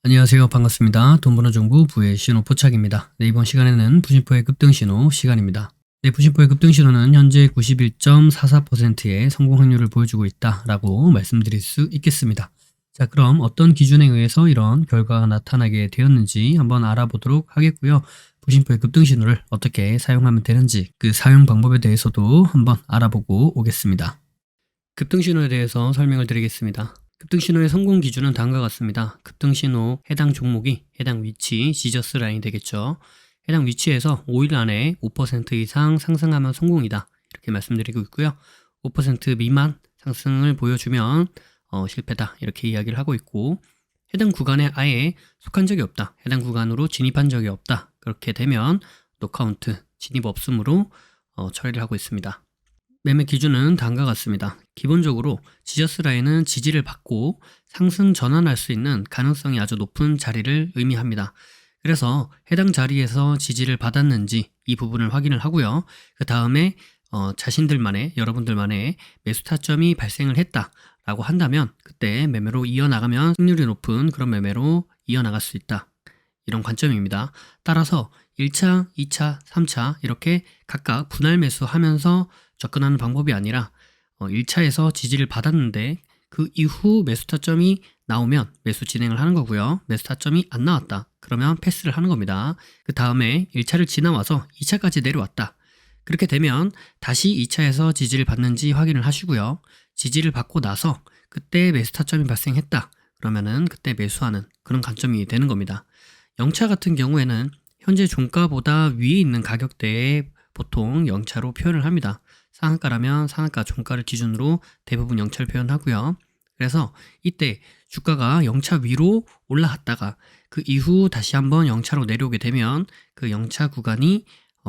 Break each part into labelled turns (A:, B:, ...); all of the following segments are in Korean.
A: 안녕하세요. 반갑습니다. 돈버는 정보 부의 신호 포착입니다. 네, 이번 시간에는 부심포의 급등신호 시간입니다. 네, 부심포의 급등신호는 현재 91.44%의 성공 확률을 보여주고 있다라고 말씀드릴 수 있겠습니다. 자, 그럼 어떤 기준에 의해서 이런 결과가 나타나게 되었는지 한번 알아보도록 하겠고요. 부심포의 급등신호를 어떻게 사용하면 되는지 그 사용 방법에 대해서도 한번 알아보고 오겠습니다. 급등신호에 대해서 설명을 드리겠습니다. 급등신호의 성공 기준은 다음과 같습니다. 급등신호 해당 종목이 해당 위치, 지저스 라인이 되겠죠. 해당 위치에서 5일 안에 5% 이상 상승하면 성공이다. 이렇게 말씀드리고 있고요. 5% 미만 상승을 보여주면 실패다. 이렇게 이야기를 하고 있고, 해당 구간에 아예 속한 적이 없다. 해당 구간으로 진입한 적이 없다. 그렇게 되면 노카운트, 진입 없음으로 처리를 하고 있습니다. 매매 기준은 다음과 같습니다. 기본적으로 지저스 라인은 지지를 받고 상승 전환할 수 있는 가능성이 아주 높은 자리를 의미합니다. 그래서 해당 자리에서 지지를 받았는지 이 부분을 확인을 하고요. 그 다음에 자신들만의, 여러분들만의 매수 타점이 발생을 했다라고 한다면 그때 매매로 이어나가면 승률이 높은 그런 매매로 이어나갈 수 있다. 이런 관점입니다. 따라서 1차, 2차, 3차 이렇게 각각 분할 매수하면서 접근하는 방법이 아니라 1차에서 지지를 받았는데 그 이후 매수 타점이 나오면 매수 진행을 하는 거고요. 매수 타점이 안 나왔다. 그러면 패스를 하는 겁니다. 그 다음에 1차를 지나와서 2차까지 내려왔다. 그렇게 되면 다시 2차에서 지지를 받는지 확인을 하시고요. 지지를 받고 나서 그때 매수 타점이 발생했다. 그러면은 그때 매수하는 그런 관점이 되는 겁니다. 0차 같은 경우에는 현재 종가보다 위에 있는 가격대에 보통 0차로 표현을 합니다. 상한가라면 상한가 종가를 기준으로 대부분 0차를 표현하고요. 그래서 이때 주가가 0차 위로 올라갔다가 그 이후 다시 한번 0차로 내려오게 되면 그 0차 구간이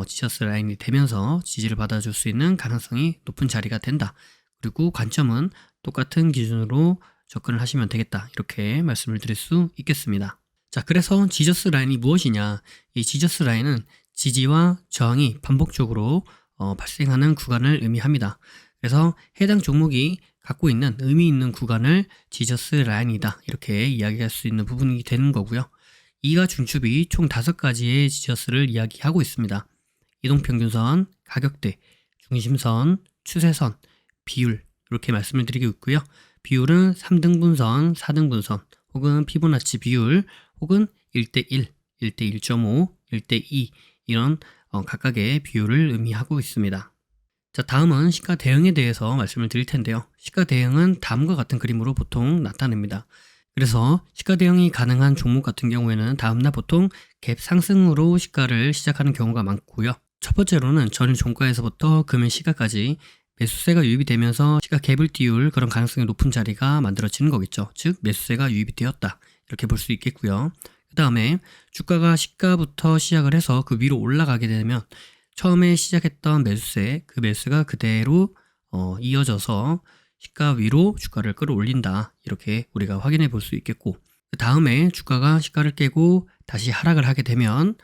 A: 지저스 라인이 되면서 지지를 받아줄 수 있는 가능성이 높은 자리가 된다. 그리고 관점은 똑같은 기준으로 접근을 하시면 되겠다. 이렇게 말씀을 드릴 수 있겠습니다. 자, 그래서 지저스 라인이 무엇이냐? 이 지저스 라인은 지지와 저항이 반복적으로 발생하는 구간을 의미합니다. 그래서 해당 종목이 갖고 있는 의미 있는 구간을 지저스 라인이다. 이렇게 이야기할 수 있는 부분이 되는 거고요. 이가 중첩이 총 5가지의 지저스를 이야기하고 있습니다. 이동평균선, 가격대, 중심선, 추세선, 비율 이렇게 말씀을 드리고 있고요. 비율은 3등분선, 4등분선 혹은 피보나치 비율 혹은 1대1, 1대1.5, 1대2 이런 각각의 비율을 의미하고 있습니다. 자, 다음은 시가 대응에 대해서 말씀을 드릴 텐데요. 시가 대응은 다음과 같은 그림으로 보통 나타냅니다. 그래서 시가 대응이 가능한 종목 같은 경우에는 다음날 보통 갭 상승으로 시가를 시작하는 경우가 많고요. 첫 번째로는 전일 종가에서부터 금일 시가까지 매수세가 유입이 되면서 시가 갭을 띄울 그런 가능성이 높은 자리가 만들어지는 거겠죠. 즉 매수세가 유입이 되었다. 이렇게 볼 수 있겠고요. 그 다음에 주가가 시가부터 시작을 해서 그 위로 올라가게 되면 처음에 시작했던 매수세, 그 매수가 그대로 이어져서 시가 위로 주가를 끌어올린다. 이렇게 우리가 확인해 볼 수 있겠고, 그 다음에 주가가 시가를 깨고 다시 하락을 하게 되면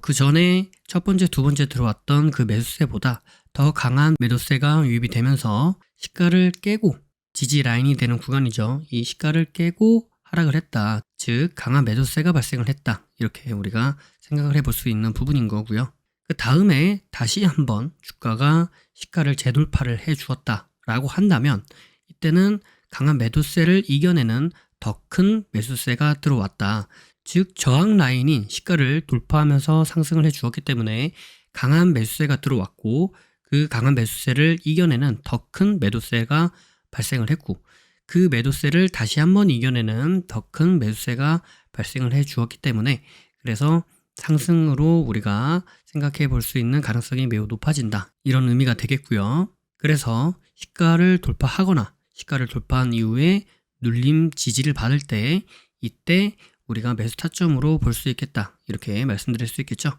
A: 그 전에 첫 번째, 두 번째 들어왔던 그 매수세보다 더 강한 매도세가 유입이 되면서 시가를 깨고 지지 라인이 되는 구간이죠. 이 시가를 깨고 하락을 했다. 즉 강한 매도세가 발생을 했다. 이렇게 우리가 생각을 해볼 수 있는 부분인 거고요. 그 다음에 다시 한번 주가가 시가를 재돌파를 해 주었다 라고 한다면 이때는 강한 매도세를 이겨내는 더 큰 매수세가 들어왔다. 즉 저항 라인인 시가를 돌파하면서 상승을 해 주었기 때문에 강한 매수세가 들어왔고 그 강한 매수세를 이겨내는 더 큰 매도세가 발생을 했고 그 매도세를 다시 한번 이겨내는 더 큰 매수세가 발생을 해 주었기 때문에 그래서 상승으로 우리가 생각해 볼 수 있는 가능성이 매우 높아진다. 이런 의미가 되겠고요. 그래서 시가를 돌파하거나 시가를 돌파한 이후에 눌림 지지를 받을 때 이때 우리가 매수 타점으로 볼 수 있겠다. 이렇게 말씀드릴 수 있겠죠.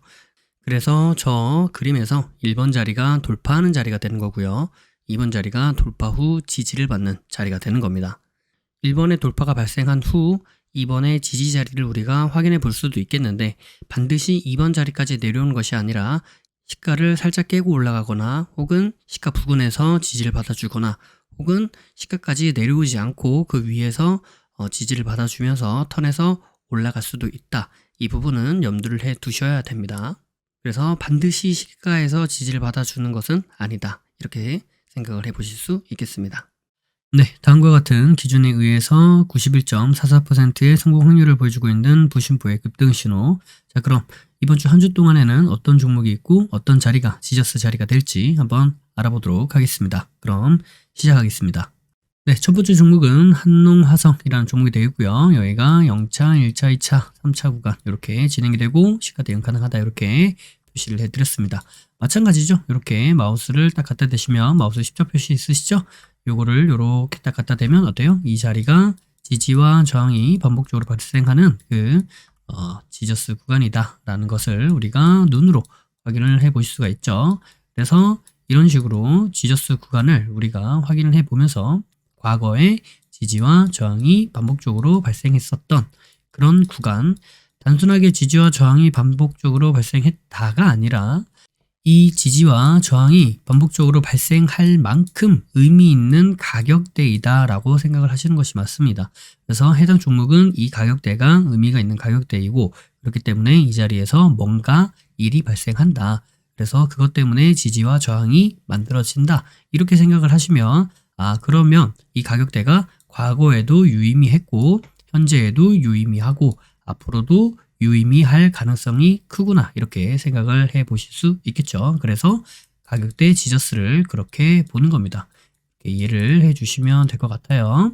A: 그래서 저 그림에서 1번 자리가 돌파하는 자리가 되는 거고요. 2번 자리가 돌파 후 지지를 받는 자리가 되는 겁니다. 1번의 돌파가 발생한 후 2번의 지지 자리를 우리가 확인해 볼 수도 있겠는데 반드시 2번 자리까지 내려오는 것이 아니라 시가를 살짝 깨고 올라가거나 혹은 시가 부근에서 지지를 받아주거나 혹은 시가까지 내려오지 않고 그 위에서 지지를 받아주면서 턴에서 올라갈 수도 있다. 이 부분은 염두를 해 두셔야 됩니다. 그래서 반드시 시가에서 지지를 받아주는 것은 아니다. 이렇게 생각을 해보실 수 있겠습니다. 네, 다음과 같은 기준에 의해서 91.44%의 성공 확률을 보여주고 있는 부심포의 급등 신호. 자, 그럼 이번 주 한 주 동안에는 어떤 종목이 있고 어떤 자리가 지저스 자리가 될지 한번 알아보도록 하겠습니다. 그럼 시작하겠습니다. 네, 첫 번째 종목은 한농화성이라는 종목이 되겠고요. 여기가 0차, 1차, 2차, 3차 구간 이렇게 진행이 되고 시가 대응 가능하다 이렇게 표시를 해드렸습니다. 마찬가지죠. 이렇게 마우스를 딱 갖다 대시면 마우스 십자 표시 있으시죠? 요거를 요렇게 딱 갖다 대면 어때요? 이 자리가 지지와 저항이 반복적으로 발생하는 그 지저스 구간이다 라는 것을 우리가 눈으로 확인을 해 보실 수가 있죠. 그래서 이런 식으로 지저스 구간을 우리가 확인을 해 보면서 과거에 지지와 저항이 반복적으로 발생했었던 그런 구간, 단순하게 지지와 저항이 반복적으로 발생했다가 아니라 이 지지와 저항이 반복적으로 발생할 만큼 의미 있는 가격대이다 라고 생각을 하시는 것이 맞습니다. 그래서 해당 종목은 이 가격대가 의미가 있는 가격대이고 그렇기 때문에 이 자리에서 뭔가 일이 발생한다. 그래서 그것 때문에 지지와 저항이 만들어진다. 이렇게 생각을 하시면 그러면 이 가격대가 과거에도 유의미했고 현재에도 유의미하고 앞으로도 유의미할 가능성이 크구나 이렇게 생각을 해 보실 수 있겠죠. 그래서 가격대 지저스를 그렇게 보는 겁니다. 이해를 해 주시면 될 것 같아요.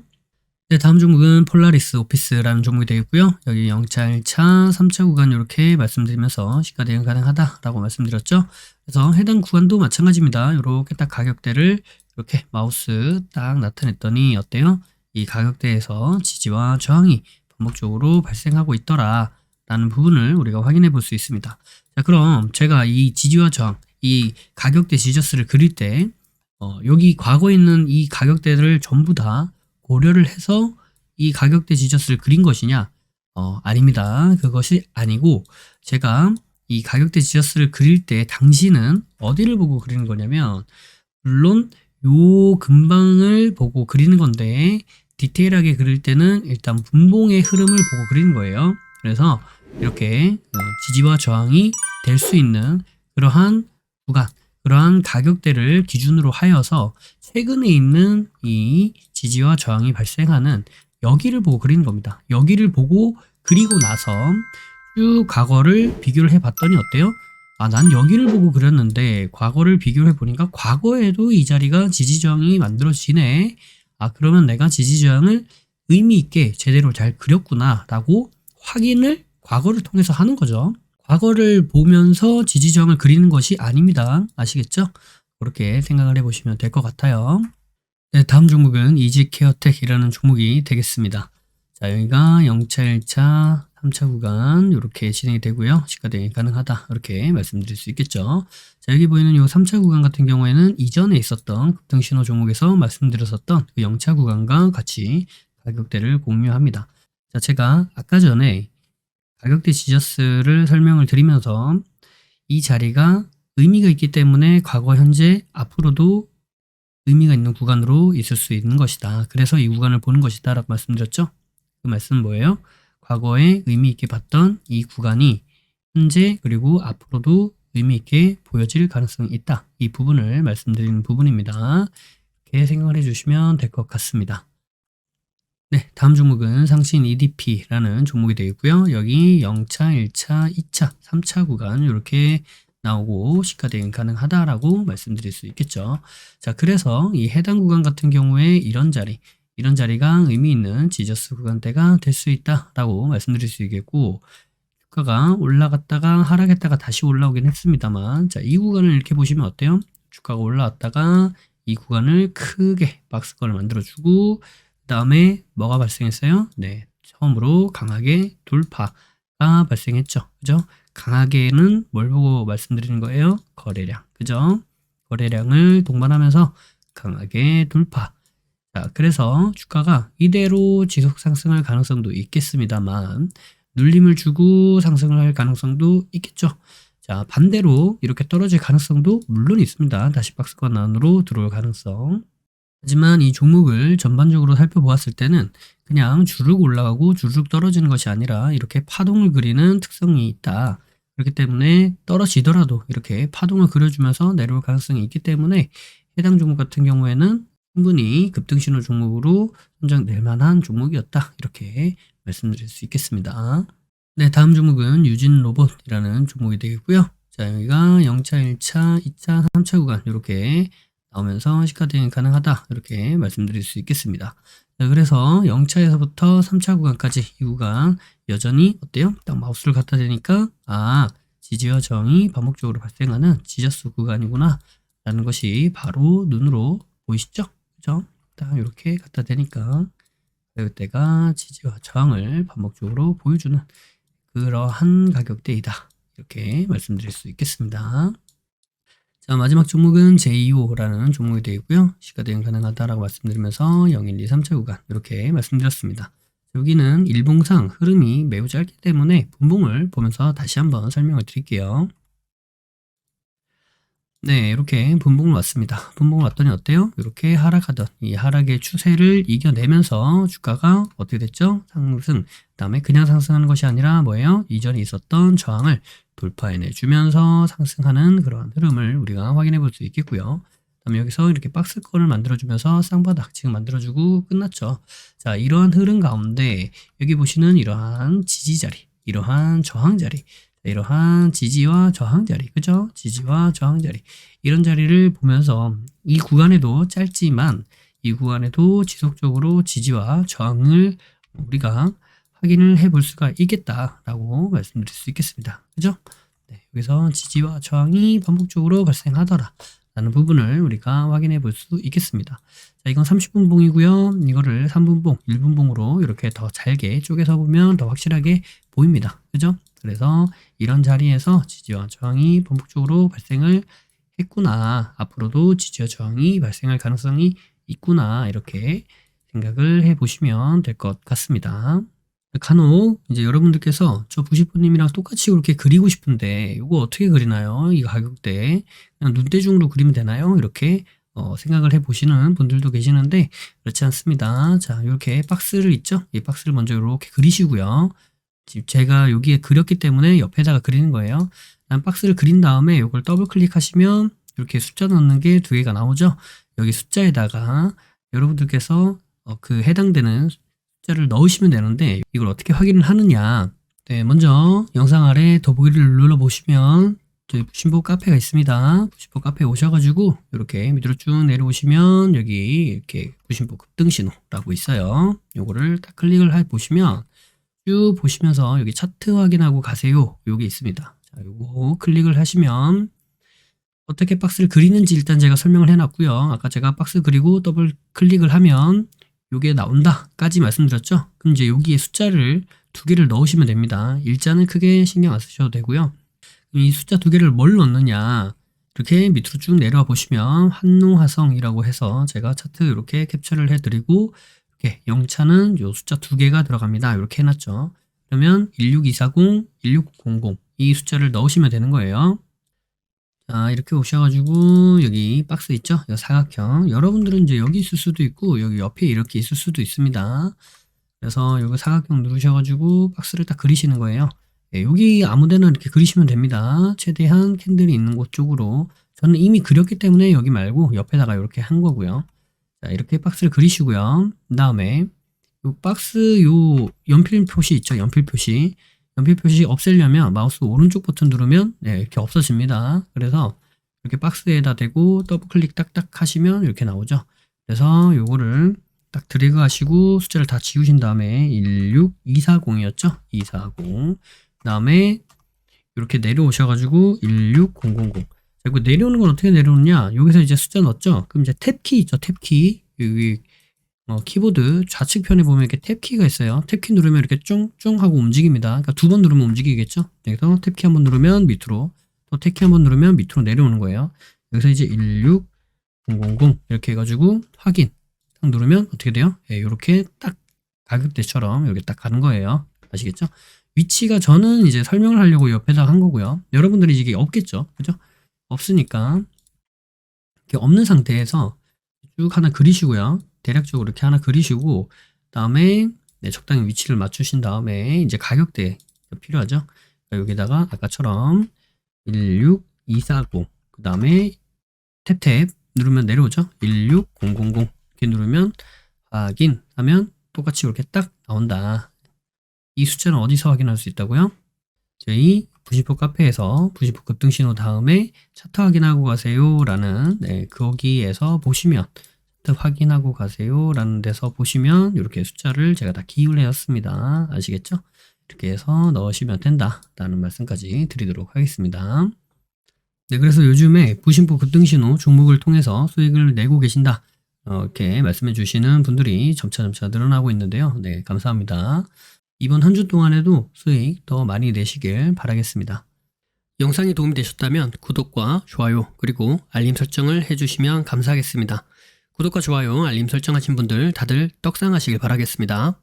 A: 네, 다음 종목은 폴라리스 오피스라는 종목이 되겠고요. 여기 0차, 1차, 3차 구간 이렇게 말씀드리면서 시가 대응 가능하다라고 말씀드렸죠. 그래서 해당 구간도 마찬가지입니다. 이렇게 딱 가격대를 이렇게 마우스 딱 나타냈더니 어때요? 이 가격대에서 지지와 저항이 반복적으로 발생하고 있더라 라는 부분을 우리가 확인해 볼 수 있습니다. 자, 그럼 제가 이 지지와 저항, 이 가격대 지저스를 그릴 때 여기 과거에 있는 이 가격대들을 전부 다 고려를 해서 이 가격대 지저스를 그린 것이냐? 아닙니다. 그것이 아니고 제가 이 가격대 지저스를 그릴 때 당시는 어디를 보고 그리는 거냐면 물론 요 근방을 보고 그리는 건데 디테일하게 그릴 때는 일단 분봉의 흐름을 보고 그리는 거예요. 그래서 이렇게 지지와 저항이 될 수 있는 그러한 구간, 그러한 가격대를 기준으로 하여서 최근에 있는 이 지지와 저항이 발생하는 여기를 보고 그리는 겁니다. 여기를 보고 그리고 나서 쭉 과거를 비교를 해봤더니 어때요? 난 여기를 보고 그렸는데 과거를 비교를 해보니까 과거에도 이 자리가 지지저항이 만들어지네. 그러면 내가 지지저항을 의미 있게 제대로 잘 그렸구나 라고 확인을 과거를 통해서 하는 거죠. 과거를 보면서 지지저항을 그리는 것이 아닙니다. 아시겠죠? 그렇게 생각을 해보시면 될 것 같아요. 네, 다음 종목은 이지케어텍이라는 종목이 되겠습니다. 자, 여기가 0차, 1차, 3차 구간 이렇게 진행이 되고요. 시가 대응이 가능하다 이렇게 말씀드릴 수 있겠죠. 자, 여기 보이는 이 3차 구간 같은 경우에는 이전에 있었던 급등 신호 종목에서 말씀드렸었던 그 0차 구간과 같이 가격대를 공유합니다. 자, 제가 아까 전에 가격대 지저스를 설명을 드리면서 이 자리가 의미가 있기 때문에 과거, 현재, 앞으로도 의미가 있는 구간으로 있을 수 있는 것이다. 그래서 이 구간을 보는 것이다 라고 말씀드렸죠. 그 말씀은 뭐예요? 과거에 의미 있게 봤던 이 구간이 현재 그리고 앞으로도 의미 있게 보여질 가능성이 있다. 이 부분을 말씀드리는 부분입니다. 이렇게 생각을 해주시면 될 것 같습니다. 네, 다음 종목은 상신 EDP라는 종목이 되겠고요. 여기 0차, 1차, 2차, 3차 구간 이렇게 나오고 시가 대응 가능하다라고 말씀드릴 수 있겠죠. 자, 그래서 이 해당 구간 같은 경우에 이런 자리가 의미 있는 지저스 구간대가 될 수 있다라고 말씀드릴 수 있겠고, 주가가 올라갔다가 하락했다가 다시 올라오긴 했습니다만, 자, 이 구간을 이렇게 보시면 어때요? 주가가 올라왔다가 이 구간을 크게 박스권을 만들어주고, 그 다음에 뭐가 발생했어요? 네, 처음으로 강하게 돌파가 발생했죠. 그죠? 강하게는 뭘 보고 말씀드리는 거예요? 거래량. 그죠? 거래량을 동반하면서 강하게 돌파. 자, 그래서 주가가 이대로 지속 상승할 가능성도 있겠습니다만 눌림을 주고 상승을 할 가능성도 있겠죠. 자, 반대로 이렇게 떨어질 가능성도 물론 있습니다. 다시 박스권 안으로 들어올 가능성. 하지만 이 종목을 전반적으로 살펴보았을 때는 그냥 주르륵 올라가고 주르륵 떨어지는 것이 아니라 이렇게 파동을 그리는 특성이 있다. 그렇기 때문에 떨어지더라도 이렇게 파동을 그려주면서 내려올 가능성이 있기 때문에 해당 종목 같은 경우에는 충분히 급등신호 종목으로 선정될 만한 종목이었다. 이렇게 말씀드릴 수 있겠습니다. 네, 다음 종목은 유진 로봇이라는 종목이 되겠고요. 자, 여기가 0차, 1차, 2차, 3차 구간 이렇게 나오면서 시가 대응이 가능하다. 이렇게 말씀드릴 수 있겠습니다. 자, 그래서 0차에서부터 3차 구간까지 이 구간 여전히 어때요? 딱 마우스를 갖다 대니까 지지와 저항이 반복적으로 발생하는 지저스 구간이구나 라는 것이 바로 눈으로 보이시죠? 그죠? 딱 이렇게 갖다 대니까 그때가 지지와 저항을 반복적으로 보여주는 그러한 가격대이다. 이렇게 말씀드릴 수 있겠습니다. 자, 마지막 종목은 제2호라는 종목이 되어 있고요. 시가 대응 가능하다라고 말씀드리면서 0, 1, 2, 3차 구간 이렇게 말씀드렸습니다. 여기는 일봉상 흐름이 매우 짧기 때문에 분봉을 보면서 다시 한번 설명을 드릴게요. 네, 이렇게 분봉을 왔습니다. 분봉을 왔더니 어때요? 이렇게 하락하던 이 하락의 추세를 이겨내면서 주가가 어떻게 됐죠? 상승. 그다음에 그냥 상승하는 것이 아니라 뭐예요? 이전에 있었던 저항을 돌파해내 주면서 상승하는 그러한 흐름을 우리가 확인해 볼 수 있겠고요. 그다음에 여기서 이렇게 박스권을 만들어주면서 쌍바닥 지금 만들어주고 끝났죠. 자, 이러한 흐름 가운데 여기 보시는 이러한 지지 자리, 이러한 저항 자리, 이러한 지지와 저항 자리, 그죠? 지지와 저항 자리. 이런 자리를 보면서 이 구간에도 짧지만 이 구간에도 지속적으로 지지와 저항을 우리가 확인을 해볼 수가 있겠다라고 말씀드릴 수 있겠습니다. 그죠? 네, 여기서 지지와 저항이 반복적으로 발생하더라 라는 부분을 우리가 확인해 볼 수 있겠습니다. 자, 이건 30분봉이고요. 이거를 3분봉, 1분봉으로 이렇게 더 잘게 쪼개서 보면 더 확실하게 보입니다. 그죠? 그래서 이런 자리에서 지지와 저항이 반복적으로 발생을 했구나. 앞으로도 지지와 저항이 발생할 가능성이 있구나. 이렇게 생각을 해 보시면 될 것 같습니다. 간혹 이제 여러분들께서 저 부시포님이랑 똑같이 그렇게 그리고 싶은데 이거 어떻게 그리나요? 이 가격대 그냥 눈대중으로 그리면 되나요? 이렇게 생각을 해 보시는 분들도 계시는데 그렇지 않습니다. 자, 이렇게 박스를 있죠? 이 박스를 먼저 이렇게 그리시고요. 지금 제가 여기에 그렸기 때문에 옆에다가 그리는 거예요. 박스를 그린 다음에 이걸 더블 클릭하시면 이렇게 숫자 넣는 게 두 개가 나오죠. 여기 숫자에다가 여러분들께서 그 해당되는 숫자를 넣으시면 되는데 이걸 어떻게 확인을 하느냐. 네, 먼저 영상 아래 더보기를 눌러보시면 저희 부신보 카페가 있습니다. 부신보 카페에 오셔가지고 이렇게 밑으로 쭉 내려오시면 여기 이렇게 부신보 급등신호라고 있어요. 요거를 딱 클릭을 해 보시면 쭉 보시면서 여기 차트 확인하고 가세요. 요게 있습니다. 자, 요거 클릭을 하시면 어떻게 박스를 그리는지 일단 제가 설명을 해놨고요. 아까 제가 박스 그리고 더블 클릭을 하면 요게 나온다까지 말씀드렸죠. 그럼 이제 여기에 숫자를 두 개를 넣으시면 됩니다. 일자는 크게 신경 안 쓰셔도 되고요. 이 숫자 두 개를 뭘 넣느냐, 이렇게 밑으로 쭉 내려와 보시면 한농화성이라고 해서 제가 차트 이렇게 캡처를 해드리고 이렇게 0차는 요 숫자 두 개가 들어갑니다. 이렇게 해놨죠. 그러면 16240, 1600 이 숫자를 넣으시면 되는 거예요. 자, 이렇게 오셔가지고 여기 박스 있죠? 이 사각형. 여러분들은 이제 여기 있을 수도 있고 여기 옆에 이렇게 있을 수도 있습니다. 그래서 여기 사각형 누르셔가지고 박스를 딱 그리시는 거예요. 네, 여기 아무데나 이렇게 그리시면 됩니다. 최대한 캔들이 있는 곳 쪽으로. 저는 이미 그렸기 때문에 여기 말고 옆에다가 이렇게 한 거고요. 자, 이렇게 박스를 그리시고요. 그 다음에 요 박스 요 연필 표시 있죠? 연필 표시. 연필 표시 없애려면 마우스 오른쪽 버튼 누르면 네, 이렇게 없어집니다. 그래서 이렇게 박스에다 대고 더블 클릭 딱딱 하시면 이렇게 나오죠. 그래서 요거를 딱 드래그 하시고 숫자를 다 지우신 다음에 16240이었죠? 240. 그 다음에 이렇게 내려오셔가지고 16000. 그리고 내려오는 건 어떻게 내려오느냐? 여기서 이제 숫자 넣었죠? 그럼 이제 탭키 있죠? 탭키. 여기 키보드 좌측편에 보면 이렇게 탭키가 있어요. 탭키 누르면 이렇게 쫑쫑 하고 움직입니다. 그러니까 두 번 누르면 움직이겠죠? 여기서 탭키 한번 누르면 밑으로, 또 탭키 한번 누르면 밑으로 내려오는 거예요. 여기서 이제 16000 이렇게 해가지고 확인 딱 누르면 어떻게 돼요? 예, 이렇게 딱 가격대처럼 이렇게 딱 가는 거예요. 아시겠죠? 위치가 저는 이제 설명을 하려고 옆에다가 한 거고요. 여러분들이 이게 없겠죠? 그죠? 없으니까 이렇게 없는 상태에서 쭉 하나 그리시고요. 대략적으로 이렇게 하나 그리시고 그다음에 적당히 위치를 맞추신 다음에 이제 가격대 필요하죠. 여기다가 아까처럼 16240 그 다음에 탭 누르면 내려오죠. 16000 이렇게 누르면 확인하면 똑같이 이렇게 딱 나온다. 이 숫자는 어디서 확인할 수 있다고요? 저희 부신포 카페에서 부신포 급등신호 다음에 차트 확인하고 가세요 라는 거기에서 보시면 차트 확인하고 가세요 라는 데서 보시면 이렇게 숫자를 제가 다 기입을 해놨습니다. 아시겠죠? 이렇게 해서 넣으시면 된다 라는 말씀까지 드리도록 하겠습니다. 그래서 요즘에 부신포 급등신호 종목을 통해서 수익을 내고 계신다 이렇게 말씀해 주시는 분들이 점차 늘어나고 있는데요. 감사합니다. 이번 한 주 동안에도 수익 더 많이 내시길 바라겠습니다. 영상이 도움이 되셨다면 구독과 좋아요 그리고 알림 설정을 해주시면 감사하겠습니다. 구독과 좋아요 알림 설정하신 분들 다들 떡상하시길 바라겠습니다.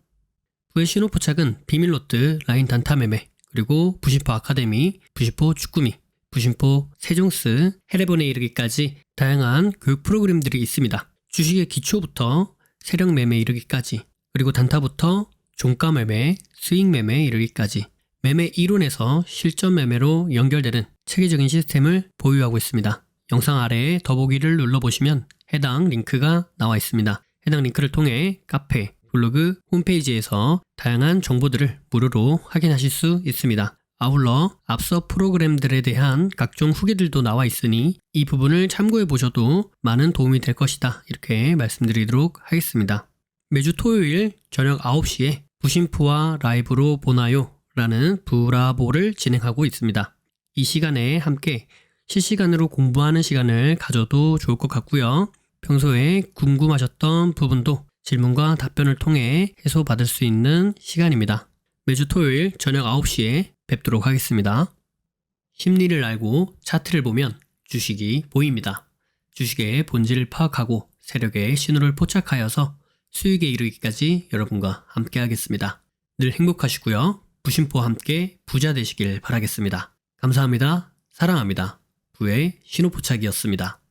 A: 부의 신호 포착은 비밀로트 라인 단타 매매 그리고 부신포 아카데미, 부신포 축구미, 부신포 세종스, 해례본에 이르기까지 다양한 교육 프로그램들이 있습니다. 주식의 기초부터 세력 매매 이르기까지 그리고 단타부터 종가 매매, 수익 매매 이르기까지 매매 이론에서 실전 매매로 연결되는 체계적인 시스템을 보유하고 있습니다. 영상 아래에 더보기를 눌러보시면 해당 링크가 나와 있습니다. 해당 링크를 통해 카페, 블로그, 홈페이지에서 다양한 정보들을 무료로 확인하실 수 있습니다. 아울러 앞서 프로그램들에 대한 각종 후기들도 나와 있으니 이 부분을 참고해 보셔도 많은 도움이 될 것이다. 이렇게 말씀드리도록 하겠습니다. 매주 토요일 저녁 9시에 부신포와 라이브로 보나요? 라는 부라보를 진행하고 있습니다. 이 시간에 함께 실시간으로 공부하는 시간을 가져도 좋을 것 같고요. 평소에 궁금하셨던 부분도 질문과 답변을 통해 해소받을 수 있는 시간입니다. 매주 토요일 저녁 9시에 뵙도록 하겠습니다. 심리를 알고 차트를 보면 주식이 보입니다. 주식의 본질을 파악하고 세력의 신호를 포착하여서 수익에 이르기까지 여러분과 함께 하겠습니다. 늘 행복하시고요. 부신포와 함께 부자 되시길 바라겠습니다. 감사합니다. 사랑합니다. 부의 신호 포착이었습니다.